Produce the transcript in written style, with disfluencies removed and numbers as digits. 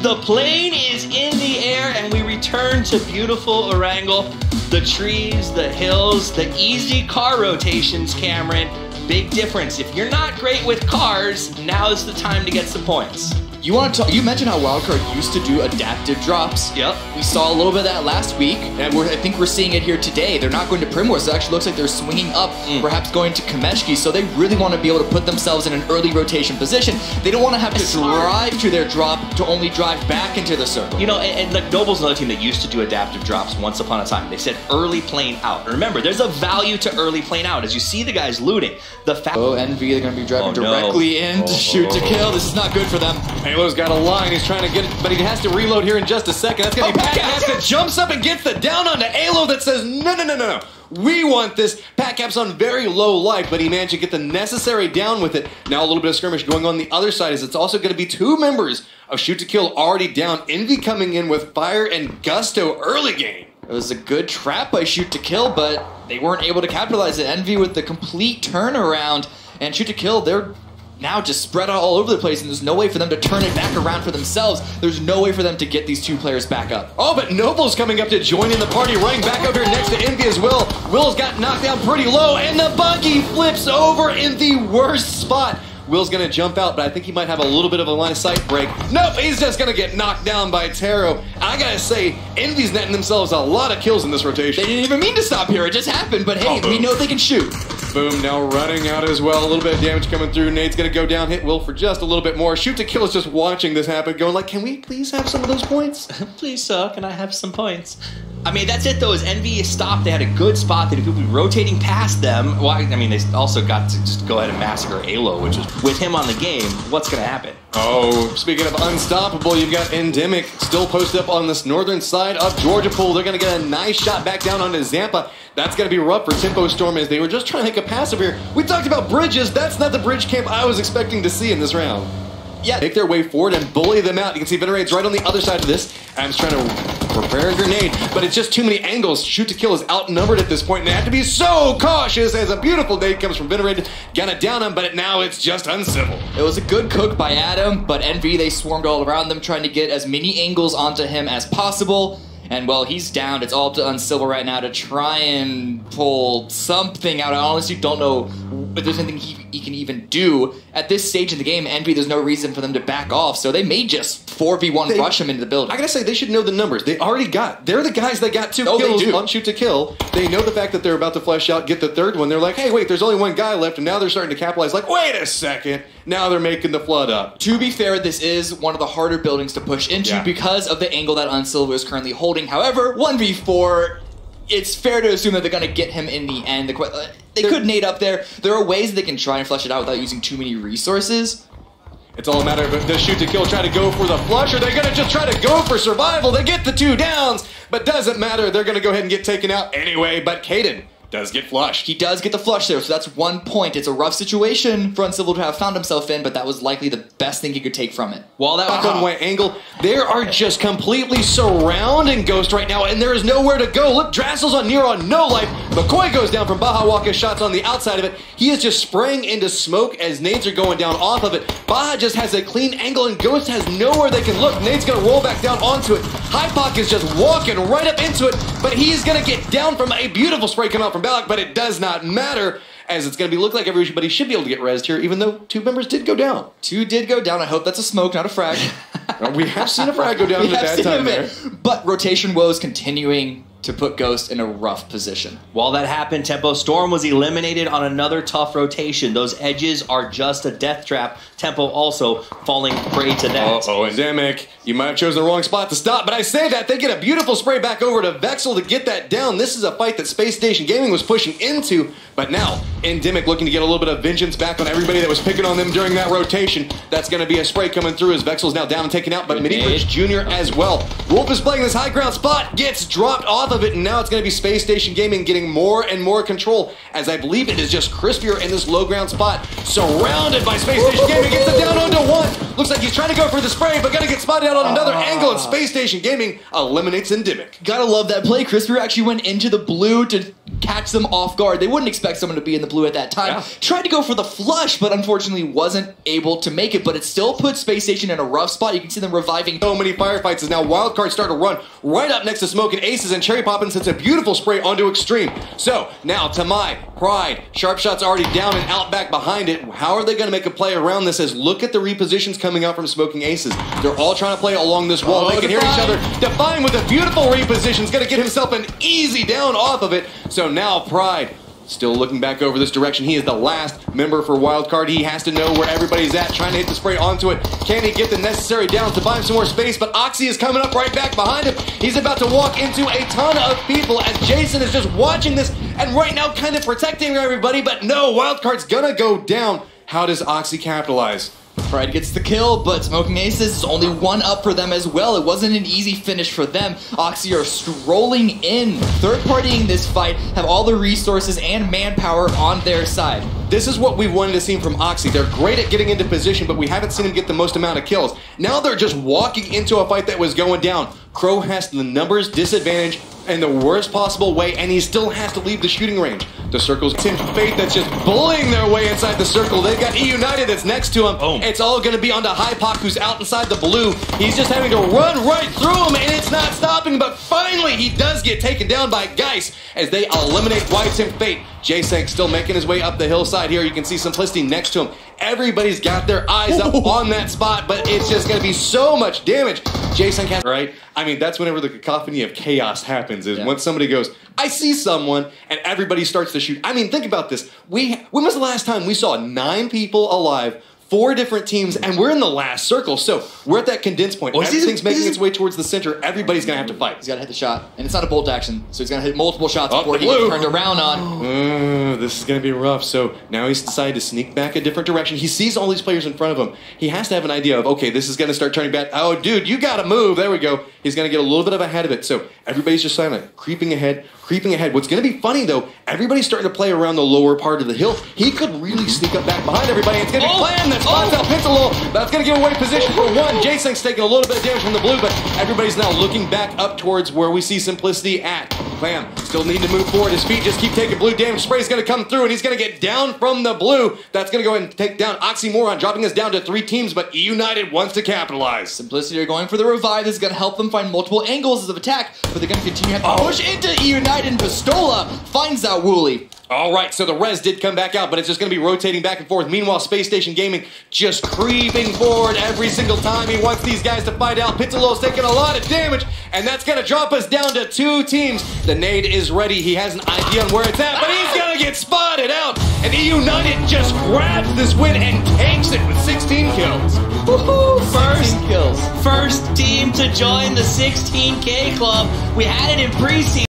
The plane is in the air and we return to beautiful Erangel. The trees, the hills, the easy car rotations, Cameron. Big difference. If you're not great with cars, now's the time to get some points. You mentioned how Wildcard used to do adaptive drops. Yep. We saw a little bit of that last week, and I think we're seeing it here today. They're not going to Primrose, so it actually looks like they're swinging up, perhaps going to Kameshki, so they really want to be able to put themselves in an early rotation position. They don't want to have to drive to their drop to only drive back into the circle. You know, and like Noble's another team that used to do adaptive drops once upon a time. They said early plane out. And remember, there's a value to early plane out. As you see the guys looting, Envy, they're going to be driving directly in to shoot to kill. This is not good for them. Halo's got a line. He's trying to get it, but he has to reload here in just a second. That's going to be Patcaps that jumps up and gets the down onto Halo that says, no. We want this. Patcaps on very low life, but he managed to get the necessary down with it. Now a little bit of skirmish going on the other side as it's also going to be two members of Shoot to Kill already down. Envy coming in with fire and gusto early game. It was a good trap by Shoot to Kill, but they weren't able to capitalize it. Envy with the complete turnaround, and Shoot to Kill, they're now just spread out all over the place, and there's no way for them to turn it back around for themselves. There's no way for them to get these two players back up. Oh, but Noble's coming up to join in the party, running back over here next to Envy as well. Will's got knocked down pretty low, and the buggy flips over in the worst spot. Will's gonna jump out, but I think he might have a little bit of a line of sight break. Nope, he's just gonna get knocked down by Taro. I gotta say, Envy's netting themselves a lot of kills in this rotation. They didn't even mean to stop here, it just happened, but hey, we know they can shoot. Boom, now running out as well. A little bit of damage coming through. Nate's gonna go down, hit Will for just a little bit more. Shoot to Kill is just watching this happen, going like, can we please have some of those points? Please, sir, can I have some points? I mean, that's it, though. As Envy stopped, they had a good spot. They could be rotating past them. Well, I mean, they also got to just go ahead and massacre Alo, which is, with him on the game, what's going to happen? Oh, speaking of unstoppable, you've got Endemic still posted up on this northern side of Georgia Pool. They're going to get a nice shot back down onto Zampa. That's going to be rough for Tempo Storm as they were just trying to make a passive here. We talked about bridges. That's not the bridge camp I was expecting to see in this round. Yeah, make their way forward and bully them out. You can see Venerade's right on the other side of this. Adam's trying to prepare a grenade, but it's just too many angles. Shoot to Kill is outnumbered at this point, and they have to be so cautious as a beautiful nade comes from Venerade. Gonna down him, but now it's just uncivil. It was a good cook by Adam, but Envy, they swarmed all around them, trying to get as many angles onto him as possible. And, well, he's down. It's all up to Uncivil right now to try and pull something out. I honestly don't know if there's anything he can even do. At this stage in the game, Envy, there's no reason for them to back off, so they may just 4v1 rush him into the building. I gotta say, they should know the numbers. They're the guys that got 2 kills on Shoot to Kill. They know the fact that they're about to flesh out, get the third one. They're like, hey, wait, there's only one guy left, and now they're starting to capitalize. Like, wait a second. Now they're making the flood up. To be fair, this is one of the harder buildings to push into because of the angle that Uncivil is currently holding. However, 1v4, it's fair to assume that they're going to get him in the end. They could nade up there. There are ways they can try and flesh it out without using too many resources. It's all a matter of does Shoot to Kill try to go for the flush, or they're going to just try to go for survival. They get the 2 downs, but doesn't matter. They're going to go ahead and get taken out anyway, but Caden does get flushed. He does get the flush there, so that's 1 point. It's a rough situation for Uncivil to have found himself in, but that was likely the best thing he could take from it. While that one-way angle, they are just completely surrounding Ghost right now, and there is nowhere to go. Look, Drassel's on near on no life. McCoy goes down from Baja Waka's shots on the outside of it. He is just spraying into smoke as nades are going down off of it. Baja just has a clean angle, and Ghost has nowhere they can look. Nade's going to roll back down onto it. Hypoc is just walking right up into it, but he's going to get down from a beautiful spray coming out from Balak, but it does not matter, as it's going to look like everybody should be able to get rezzed here, even though 2 members did go down. 2 did go down. I hope that's a smoke, not a frag. We have seen a frag go down at that time there. But rotation woes continuing to put Ghost in a rough position. While that happened, Tempo Storm was eliminated on another tough rotation. Those edges are just a death trap. Tempo also falling prey to that. Uh-oh, Endemic. You might have chosen the wrong spot to stop, but I say that. They get a beautiful spray back over to Vexel to get that down. This is a fight that Space Station Gaming was pushing into, but now Endemic looking to get a little bit of vengeance back on everybody that was picking on them during that rotation. That's going to be a spray coming through as Vexel's now down and taken out, but Mini-Bridge Jr. as well. Wolf is playing this high ground spot, gets dropped off of it, and now it's going to be Space Station Gaming getting more and more control, as I believe it is just crispier in this low ground spot, surrounded by Space Station Gaming, gets it down onto 1. Looks like he's trying to go for the spray, but gonna get spotted out on another angle, and Space Station Gaming eliminates Endemic. Gotta love that play. Crispier actually went into the blue to catch them off guard. They wouldn't expect someone to be in the blue at that time. Yeah. Tried to go for the flush, but unfortunately wasn't able to make it. But it still put Space Station in a rough spot. You can see them reviving. So many firefights as now Wildcard start to run right up next to Smoking Aces, and Cherry Poppin' sends a beautiful spray onto Extreme. So now Tamai, Pride, Sharp Shot's already down and out back behind it. How are they going to make a play around this? As look at the repositions coming out from Smoking Aces. They're all trying to play along this wall. They can hear each other. Define with a beautiful reposition is going to get himself an easy down off of it. So now Pride still looking back over this direction. He is the last member for Wildcard. He has to know where everybody's at, trying to hit the spray onto it. Can he get the necessary downs to buy him some more space? But Oxy is coming up right back behind him. He's about to walk into a ton of people as Jason is just watching this and right now kind of protecting everybody. But no, Wildcard's gonna go down. How does Oxy capitalize? Pride gets the kill, but Smoking Aces is only one up for them as well. It wasn't an easy finish for them. Oxy are strolling in, third-partying this fight, have all the resources and manpower on their side. This is what we wanted to see from Oxy. They're great at getting into position, but we haven't seen them get the most amount of kills. Now they're just walking into a fight that was going down. Crow has the numbers disadvantage in the worst possible way, and he still has to leave the shooting range. The circle's Tim Fate that's just bullying their way inside the circle. They've got E United that's next to him. Boom. It's all going to be onto Hypoc, who's out inside the blue. He's just having to run right through him, and it's not stopping. But finally, he does get taken down by Geist as they eliminate White Tim Fate. J-Sank still making his way up the hillside here. You can see Simplicity next to him. Everybody's got their eyes up on that spot, but it's just going to be so much damage. J-Sank has, right? I mean, that's whenever the cacophony of chaos happens, is when somebody goes, I see someone, and everybody starts to shoot. I mean, think about this. When was the last time we saw 9 people alive, 4 different teams, and we're in the last circle? So we're at that condensed point. Everything's making its way towards the center. Everybody's going to have to fight. He's got to hit the shot, and it's not a bolt action, so he's going to hit multiple shots before he gets turned around on. This is going to be rough. So now he's decided to sneak back a different direction. He sees all these players in front of him. He has to have an idea of, okay, this is going to start turning back. Oh, dude, you got to move. There we go. He's going to get a little bit of ahead of it. So everybody's just silent, creeping ahead, creeping ahead. What's going to be funny, though, everybody's starting to play around the lower part of the hill. He could really sneak up back behind everybody. It's going to be planned. That spots out Pencil. That's going to give away position for one. J-Sank's taking a little bit of damage from the blue, but everybody's now looking back up towards where we see Simplicity at. Clam still needing to move forward. His feet just keep taking blue damage. Spray's going to come through, and he's going to get down from the blue. That's going to go ahead and take down Oxymoron, dropping us down to 3 teams, but E United wants to capitalize. Simplicity are going for the revive. This is going to help them find multiple angles of attack, but they're going to continue to push into E United, and Pistola finds out Wooly. All right, so the res did come back out, but it's just going to be rotating back and forth. Meanwhile, Space Station Gaming just creeping forward every single time he wants these guys to find out. Pizzolo's taking a lot of damage, and that's going to drop us down to 2 teams. The nade is ready. He has an idea on where it's at, but he's going to get spotted out. And E United just grabs this win and takes it with 16 kills. Woohoo! First kills. First team to join the 16K club. We had it in preseason.